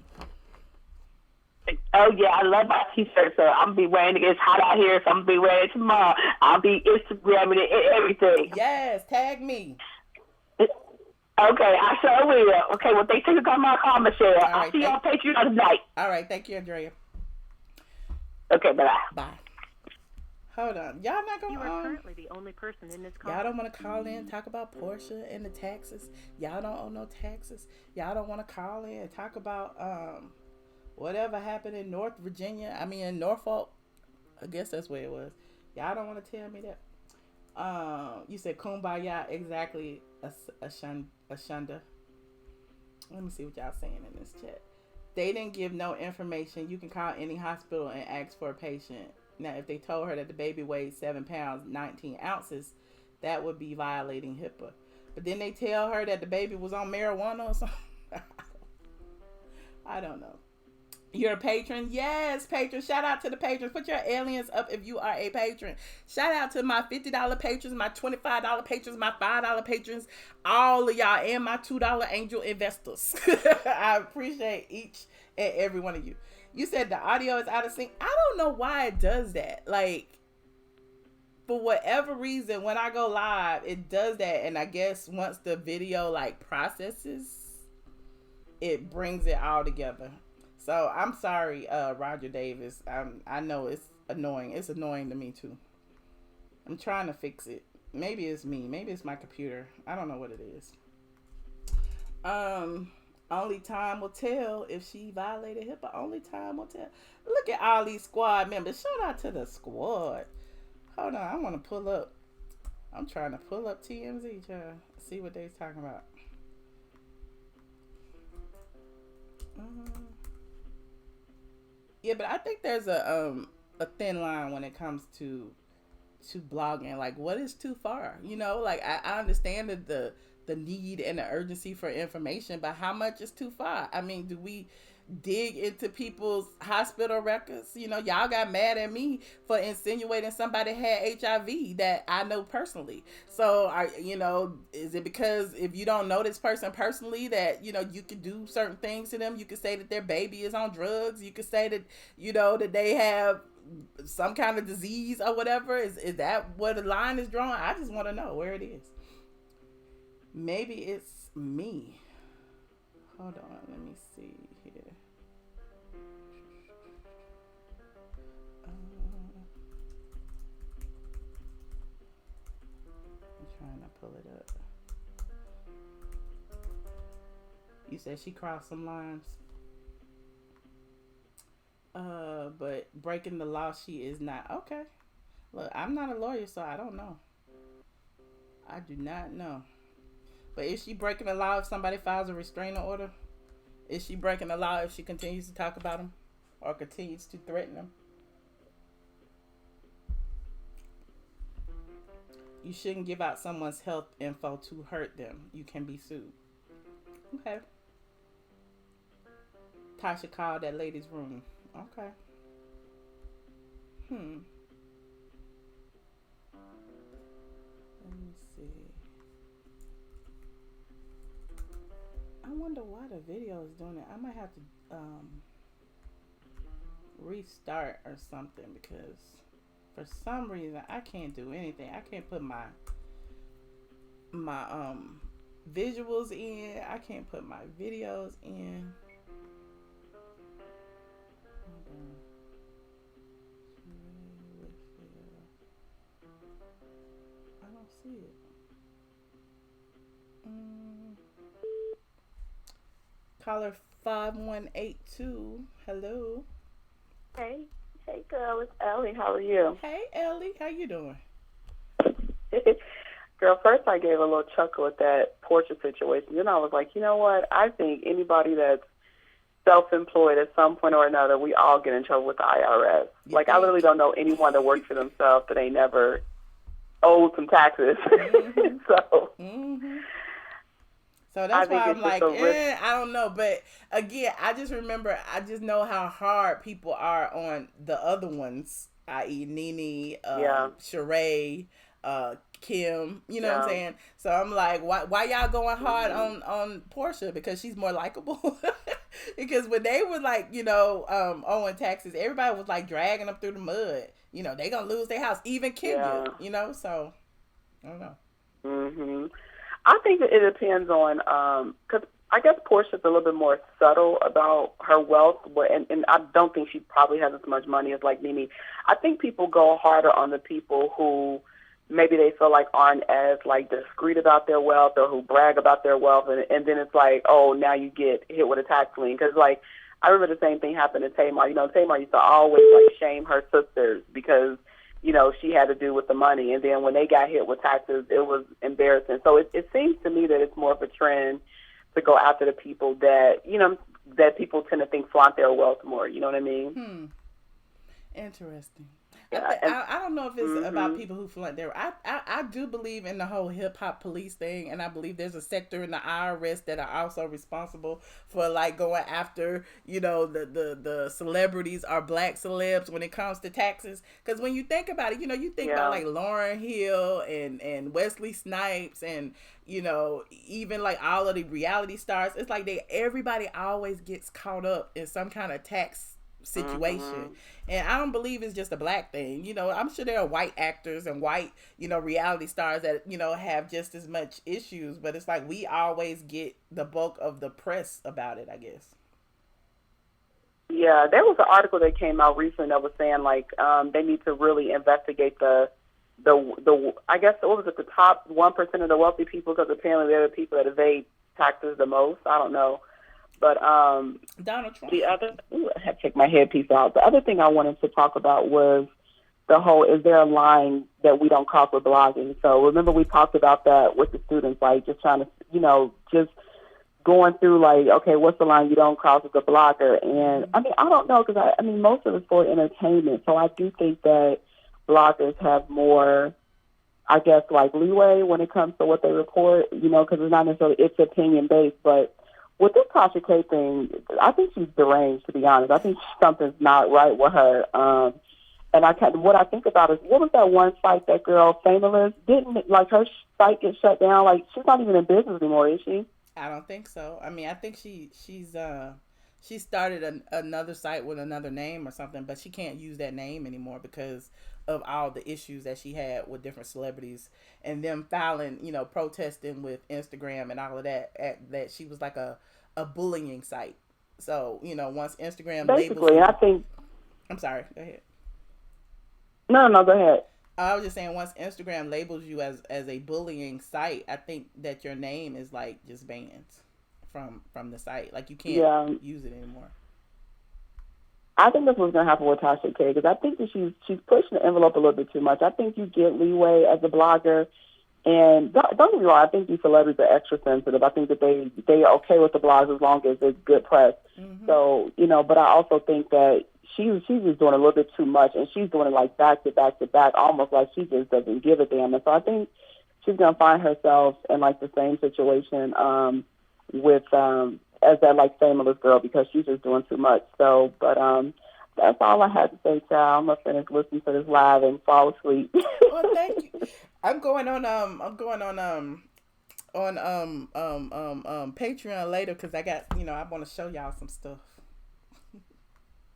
Oh yeah, I love my t-shirt, so I'm gonna be wearing it. It's hot out here, so I'm gonna be wearing it tomorrow. I'll be Instagramming it and everything. Yes, tag me. Okay, I sure will. Okay, well, thanks for taking my call, Michelle. All I'll right, see you on Patreon tonight. All right, thank you, Andrea. Okay, bye. Bye. Hold on. Y'all not gonna... You are currently the only person in this call. Y'all don't want to call in and talk about Porsha and the taxes? Y'all don't owe no taxes? Y'all don't want to call in and talk about whatever happened in in Norfolk? I guess that's where it was. Y'all don't want to tell me that? You said kumbaya, exactly. Ashunda. Let me see what y'all saying in this chat. They didn't give no information. You can call any hospital and ask for a patient. Now, if they told her that the baby weighed 7 pounds, 19 ounces, that would be violating HIPAA. But then they tell her that the baby was on marijuana or something. I don't know. You're a patron? Yes, patron. Shout out to the patrons. Put your aliens up if you are a patron. Shout out to my $50 patrons, my $25 patrons, my $5 patrons, all of y'all, and my $2 angel investors. I appreciate each and every one of you. You said the audio is out of sync. I don't know why it does that. Like, for whatever reason, when I go live, it does that. And I guess once the video processes, it brings it all together. So I'm sorry, Roger Davis. I know it's annoying. It's annoying to me too. I'm trying to fix it. Maybe it's me. Maybe it's my computer. I don't know what it is. Only time will tell if she violated HIPAA. Only time will tell. Look at all these squad members. Shout out to the squad. Hold on. I want to pull up. I'm trying to pull up TMZ, child. See what they're talking about. Yeah, but I think there's a thin line when it comes to blogging. Like, what is too far? I understand the need and the urgency for information, but how much is too far? I mean, do we dig into people's hospital records. You know, y'all got mad at me for insinuating somebody had HIV that I know personally. So, is it because if you don't know this person personally that, you could do certain things to them? You could say that their baby is on drugs. You could say that, that they have some kind of disease or whatever. Is that where the line is drawn? I just want to know where it is. Maybe it's me. Hold on, let me see here. I'm trying to pull it up. You said she crossed some lines. But breaking the law, she is not. Okay. Look, I'm not a lawyer, so I don't know. I do not know. But is she breaking the law if somebody files a restraining order? Is she breaking the law if she continues to talk about them or continues to threaten them? You shouldn't give out someone's health info to hurt them. You can be sued. Okay. Tasha called that lady's room. Okay. Let me see. I wonder why the video is doing it. I might have to restart or something because for some reason I can't do anything. I can't put my visuals in. I can't put my videos in. Hold on. I don't see it. Caller 5182. Hello. Hey girl, it's Ellie. How are you? Hey Ellie, how you doing? Girl, first I gave a little chuckle at that Porsha situation. Then I was like, you know what? I think anybody that's self-employed at some point or another, we all get in trouble with the IRS. Like, I literally don't know anyone that works for themselves that ain't never owed some taxes. Mm-hmm. So that's why I'm like, I don't know. But again, I just know how hard people are on the other ones, i.e. Nene, Sheree, Kim, you know what I'm saying? So I'm like, why y'all going hard on Porsha? Because she's more likable. Because when they were like, owing taxes, everybody was like dragging them through the mud. They gonna lose their house. Even Kim did, so I don't know. Mm-hmm. I think that it depends on, because I guess Portia's a little bit more subtle about her wealth, and I don't think she probably has as much money as like Nene. I think people go harder on the people who maybe they feel like aren't as like discreet about their wealth or who brag about their wealth, and then it's like, oh, now you get hit with a tax lien. Because like I remember the same thing happened to Tamar. Tamar used to always like shame her sisters because she had to do with the money. And then when they got hit with taxes, it was embarrassing. So it seems to me that it's more of a trend to go after the people that, that people tend to think flaunt their wealth more. You know what I mean? Interesting. Yeah, I don't know if it's about people who flaunt their. I do believe in the whole hip hop police thing, and I believe there's a sector in the IRS that are also responsible for like going after the celebrities or black celebs when it comes to taxes. Because when you think about it, you think about like Lauryn Hill and Wesley Snipes and even like all of the reality stars. It's like everybody always gets caught up in some kind of tax situation. And I don't believe it's just a black thing. I'm sure there are white actors and white, reality stars that, have just as much issues, but it's like we always get the bulk of the press about it, I guess. Yeah, there was an article that came out recently that was saying like they need to really investigate the I guess what was it, the top 1% of the wealthy people, because apparently they're the people that evade taxes the most. I don't know. But Donald Trump. I had to take my headpiece out. The other thing I wanted to talk about was the whole, is there a line that we don't cross with blogging? So remember we talked about that with the students, like just trying to, just going through like, okay, what's the line you don't cross with a blogger? And I don't know, because most of it's for entertainment. So I do think that bloggers have more, I guess, like leeway when it comes to what they report, because it's not necessarily it's opinion based, but with this Tasha K thing, I think she's deranged, to be honest. I think something's not right with her. And what I think about is, what was that one site that girl, Famous, didn't, like, her site get shut down? Like, she's not even in business anymore, is she? I don't think so. I mean, I think she started another site with another name or something, but she can't use that name anymore because of all the issues that she had with different celebrities and them filing, protesting with Instagram and all of that. That she was like a bullying site. So, once Instagram basically, labels, I think. I'm sorry. Go ahead. No, go ahead. I was just saying, once Instagram labels you as a bullying site, I think that your name is like just banned from the site. Like, you can't use it anymore. I think that's what's going to happen with Tasha K, because I think that she's pushing the envelope a little bit too much. I think you get leeway as a blogger, and don't get me wrong, I think these celebrities are extra sensitive. I think that they are okay with the blogs as long as it's good press. Mm-hmm. So, but I also think that she's just doing a little bit too much, and she's doing it like back to back to back, almost like she just doesn't give a damn. And so I think she's going to find herself in like the same situation with as that like Famous girl, because she's just doing too much. So, but that's all I had to say, child. I'm gonna finish listening to this live and fall asleep. Well, thank you. I'm going on Patreon later because I got I want to show y'all some stuff.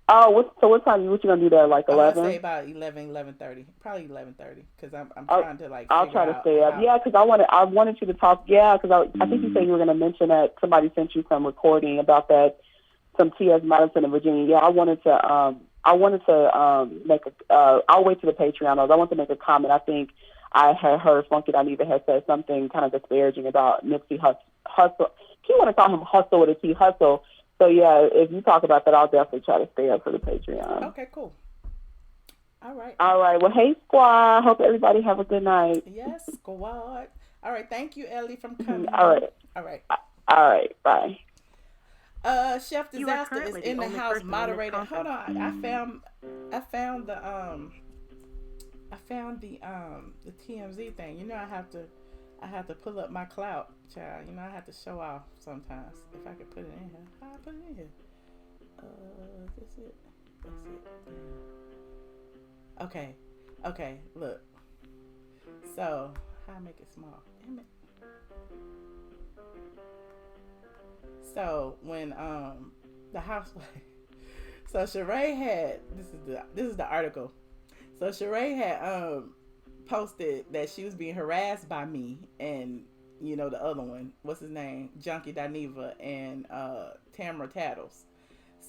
Oh, so what time? What you gonna do there? Like 11? I'm gonna say about 11:30, probably 11:30, because I'm trying to like. I'll try to stay up. Yeah, because I wanted you to talk. Yeah, because I think you said you were gonna mention that somebody sent you some recording about that, some T.S. Madison in Virginia. Yeah, I wanted to make a. I'll wait to the Patreon. I want to make a comment. I think I had heard Funky Dineva had said something kind of disparaging about Nipsey Hussle. You want to call him Hustle with a T, Hustle. So, yeah, if you talk about that, I'll definitely try to stay up for the Patreon. Okay, cool. All right. Well, hey, squad. Hope everybody have a good night. Yes, squad. All right. Thank you, Ellie, from coming. All right. Bye. Chef Disaster is in the house moderating. Hold on. I found the TMZ thing. I have to pull up my clout, child. I have to show off sometimes. If I could put it in here. How I put it in here? That's it. Okay, look. So, how I make it small? Damn it. So, when the housewife, so Sheree had, this is the article. So Sheree had posted that she was being harassed by me and the other one, what's his name, Junkie Dineva, and Tamara Tattles.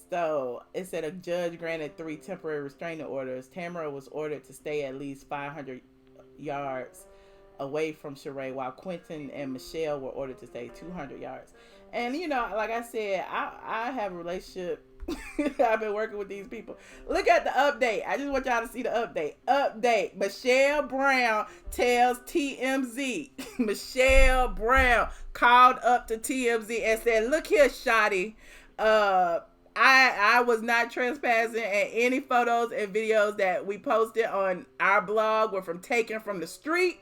So it said a judge granted 3 temporary restraining orders. Tamara was ordered to stay at least 500 yards away from Sheree, while Quentin and Michelle were ordered to stay 200 yards. And like I said, I have a relationship. I've been working with these people. Look at the update. I just want y'all to see the update. Update. Michelle Brown tells TMZ. Michelle Brown called up to TMZ and said, "Look here, Shotty. I was not trespassing, and any photos and videos that we posted on our blog were taken from the street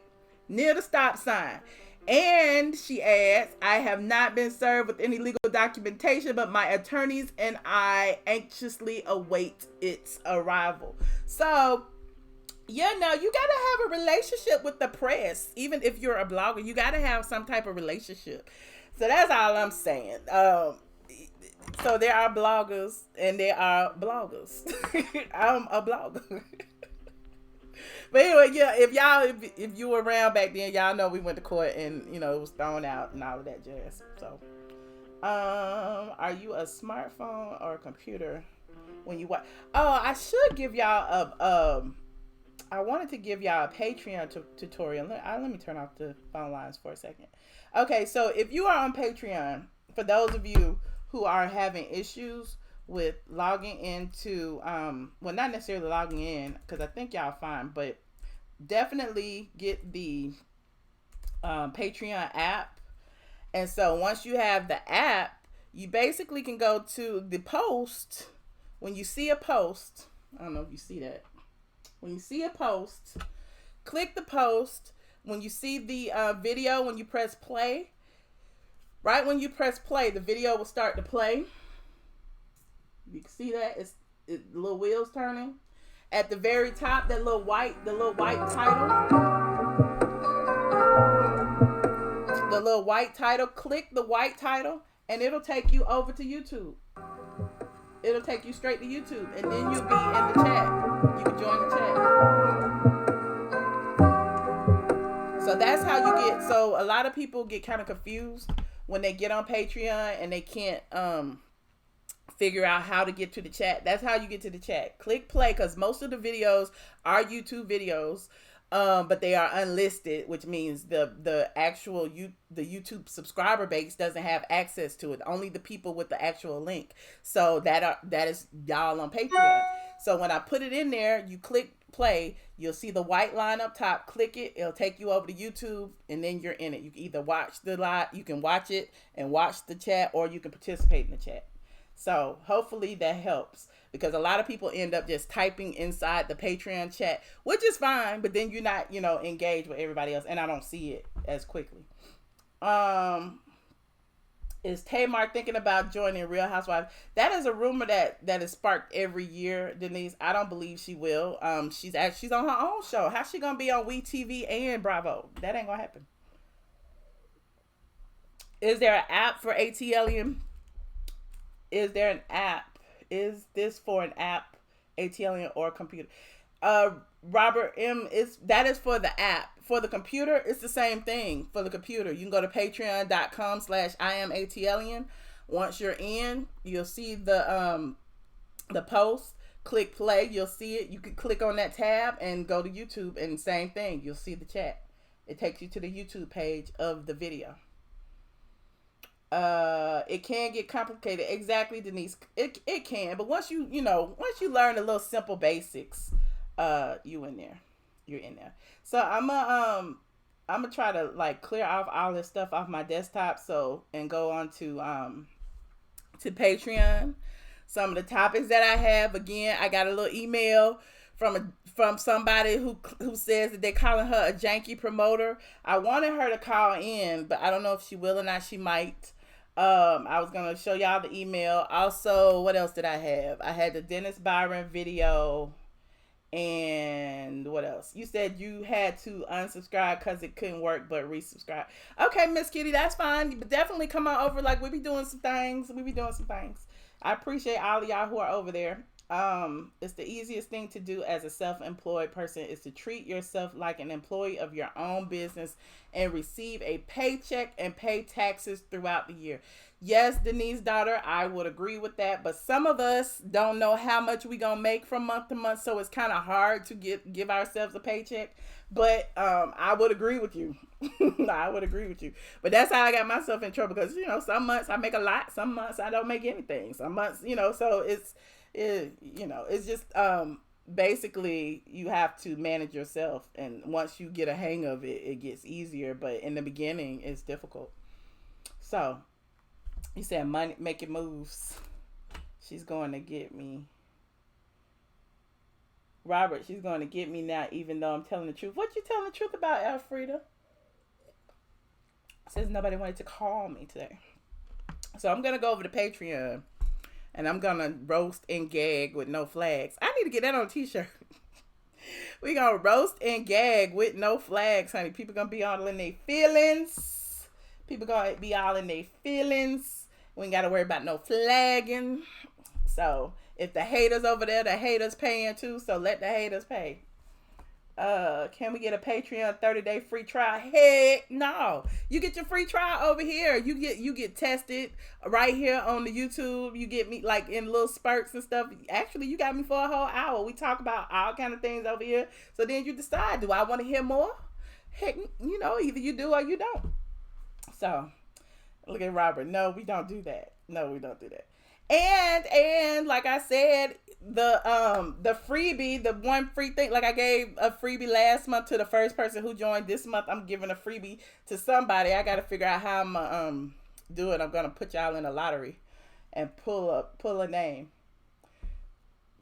near the stop sign." And she adds, "I have not been served with any legal documentation, but my attorneys and I anxiously await its arrival." So, you gotta have a relationship with the press. Even if you're a blogger, you gotta have some type of relationship. So that's all I'm saying. So there are bloggers and there are bloggers. I'm a blogger. But anyway, yeah, if you were around back then, y'all know we went to court and it was thrown out and all of that jazz. So, are you a smartphone or a computer when you watch? Oh, I should give y'all I wanted to give y'all a Patreon tutorial. Let me turn off the phone lines for a second. Okay, so if you are on Patreon, for those of you who are having issues with logging into, well, not necessarily logging in, because I think y'all fine, but definitely get the Patreon app. And so once you have the app, you basically can go to the post. When you see a post, I don't know if you see that. When you see a post, click the post. When you see the video, when you press play, Right when you press play, the video will start to play. You can see that the little wheels turning. At the very top, the little white title. The little white title. Click the white title, and it'll take you over to YouTube. It'll take you straight to YouTube, and then you'll be in the chat. You can join the chat. So that's how you get. So a lot of people get kind of confused when they get on Patreon and they can't figure out how to get to the chat. That's how you get to the chat. Click play, because most of the videos are YouTube videos, but they are unlisted, which means the actual the YouTube subscriber base doesn't have access to it. Only the people with the actual link. So that is y'all on Patreon. So when I put it in there, you click play, you'll see the white line up top. Click it, it'll take you over to YouTube, and then you're in it. You can either watch the live, you can watch it and watch the chat, or you can participate in the chat. So hopefully that helps, because a lot of people end up just typing inside the Patreon chat, which is fine, but then you're not, engaged with everybody else, and I don't see it as quickly. Is Tamar thinking about joining Real Housewives? That is a rumor that is sparked every year, Denise. I don't believe she will. She's on her own show. How's she gonna be on WeTV and Bravo? That ain't gonna happen. Is there an app for ATLien? Is there an app? Is this for an app, ATLien, or computer? Robert M, that is for the app. For the computer, it's the same thing. For the computer, you can go to patreon.com/IamATLien. Once you're in, you'll see the post. Click play, you'll see it. You can click on that tab and go to YouTube, and same thing. You'll see the chat. It takes you to the YouTube page of the video. It can get complicated. Exactly, Denise. It can, but once you learn the little simple basics, you're in there. So I'm gonna try to clear off all this stuff off my desktop, and go on to Patreon. Some of the topics that I have, again, I got a little email from somebody who says that they're calling her a janky promoter. I wanted her to call in, but I don't know if she will or not. She might. I was gonna show y'all the email. Also, what else did I have? I had the Dennis Byron video, and what else? You said you had to unsubscribe because it couldn't work, but resubscribe. Okay, Miss Kitty, that's fine. But definitely come on over. We be doing some things. I appreciate all of y'all who are over there. It's the easiest thing to do as a self-employed person is to treat yourself like an employee of your own business and receive a paycheck and pay taxes throughout the year. Yes, Denise's daughter, I would agree with that, but some of us don't know how much we gonna make from month to month, so it's kind of hard to give ourselves a paycheck. But I would agree with you. But that's how I got myself in trouble, because some months I make a lot, some months I don't make anything, some months so it's just basically you have to manage yourself, and once you get a hang of it, it gets easier, but in the beginning it's difficult. So you said money making moves. She's going to get me. Robert, she's going to get me now, even though I'm telling the truth. What you telling the truth about, Alfreda? Says nobody wanted to call me today. So I'm going to go over to Patreon, and I'm going to roast and gag with no flags. I need to get that on a t-shirt. We're going to roast and gag with no flags, honey. People going to be all in their feelings. We ain't got to worry about no flagging. So if the haters over there, the haters paying too, so let the haters pay. Can we get a Patreon 30-day free trial? Heck no. You get your free trial over here. You get tested right here on the YouTube. You get me in little spurts and stuff. Actually, you got me for a whole hour. We talk about all kind of things over here. So then you decide, do I want to hear more? Heck, either you do or you don't. So look at Robert. No, we don't do that. And like I said, the freebie, the one free thing, I gave a freebie last month to the first person who joined. This month I'm giving a freebie to somebody. I got to figure out how I'm gonna do it. I'm gonna put y'all in a lottery and pull a name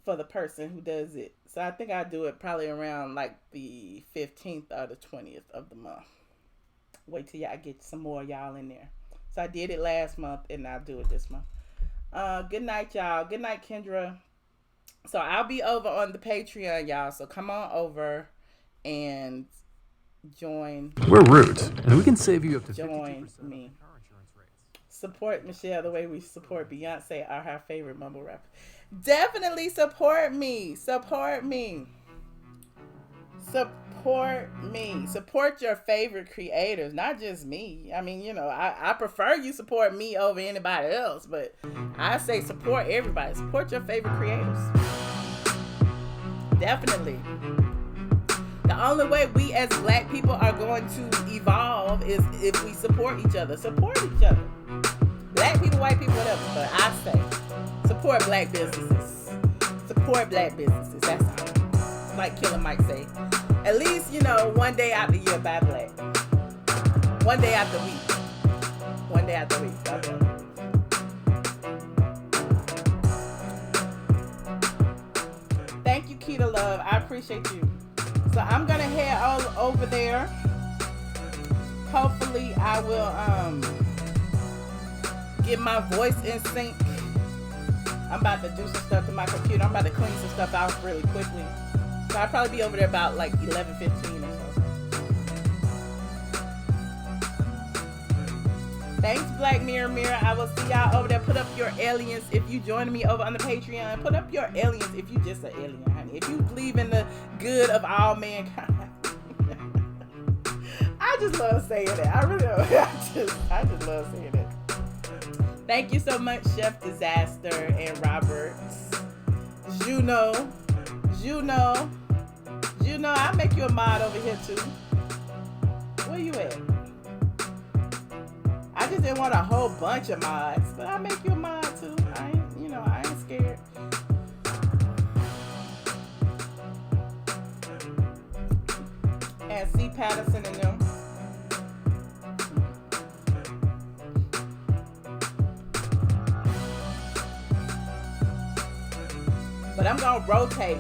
for the person who does it. So I think I'll do it probably around the 15th or the 20th of the month. Wait till y'all get some more y'all in there. So I did it last month, and I'll do it this month. Good night, y'all. Good night, Kendra. So I'll be over on the Patreon, y'all. So come on over and join. We're Root, and we can save you up to 52% Join of me. car insurance rates. Support Michelle the way we support Beyonce, our favorite mumble rapper. Definitely support me. Support me. Support me. Support your favorite creators, not just me. I mean, you know, I prefer you support me over anybody else, but I say support everybody. Support your favorite creators. Definitely. The only way we as black people are going to evolve is if we support each other. Support each other. Black people, white people, whatever. But I say support black businesses. Support black businesses. That's all. Like Killer Mike say. At least, you know, one day out the year buy black. One day out the week. One day out the week. Okay. Thank you, Keita Love. I appreciate you. So I'm gonna head all over there. Hopefully I will get my voice in sync. I'm about to do some stuff to my computer. I'm about to clean some stuff out really quickly. So I'll probably be over there about like 11:15 or so. Thanks, Black Mirror Mirror. I will see y'all over there. Put up your aliens if you join me over on the Patreon. Put up your aliens if you just an alien, honey. If you believe in the good of all mankind. I just love saying that. I really do. I just love saying that. Thank you so much, Chef Disaster and Robert. Juno, I'll make you a mod over here too. Where you at? I just didn't want a whole bunch of mods, but I'll make you a mod too. I ain't scared. And C. Patterson and them. But I'm gonna rotate.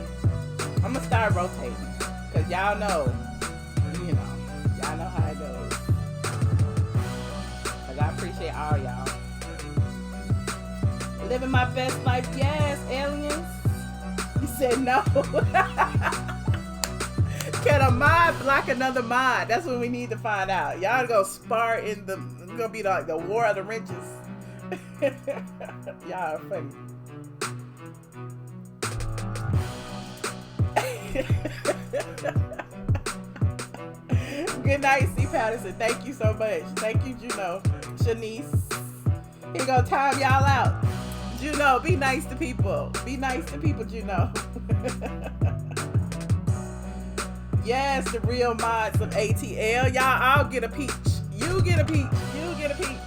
I'm gonna start rotating. Cause y'all know how it goes. Cause I appreciate all y'all. Living my best life, yes, aliens. You said no. Can a mod block another mod? That's what we need to find out. Y'all go spar in the, it's gonna be like the war of the wrenches. Y'all are funny. Good night, C. Patterson. Thank you so much. Thank you, Juno. Shanice. Here go time y'all out. Juno, be nice to people. Be nice to people, Juno. Yes, the real mods of ATL. Y'all all get a peach. You get a peach. You get a peach.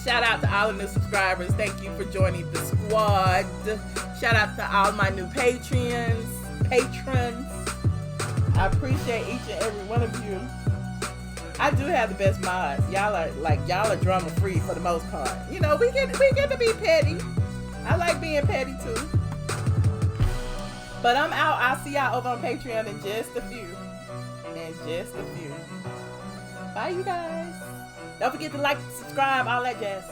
Shout out to all the new subscribers. Thank you for joining the squad. Shout out to all my new patrons. I appreciate each and every one of you. I do have the best mods. Y'all are drama free for the most part. You know, we get to be petty. I like being petty too. But I'm out. I'll see y'all over on Patreon in just a few. Bye, you guys. Don't forget to like, subscribe, all that jazz.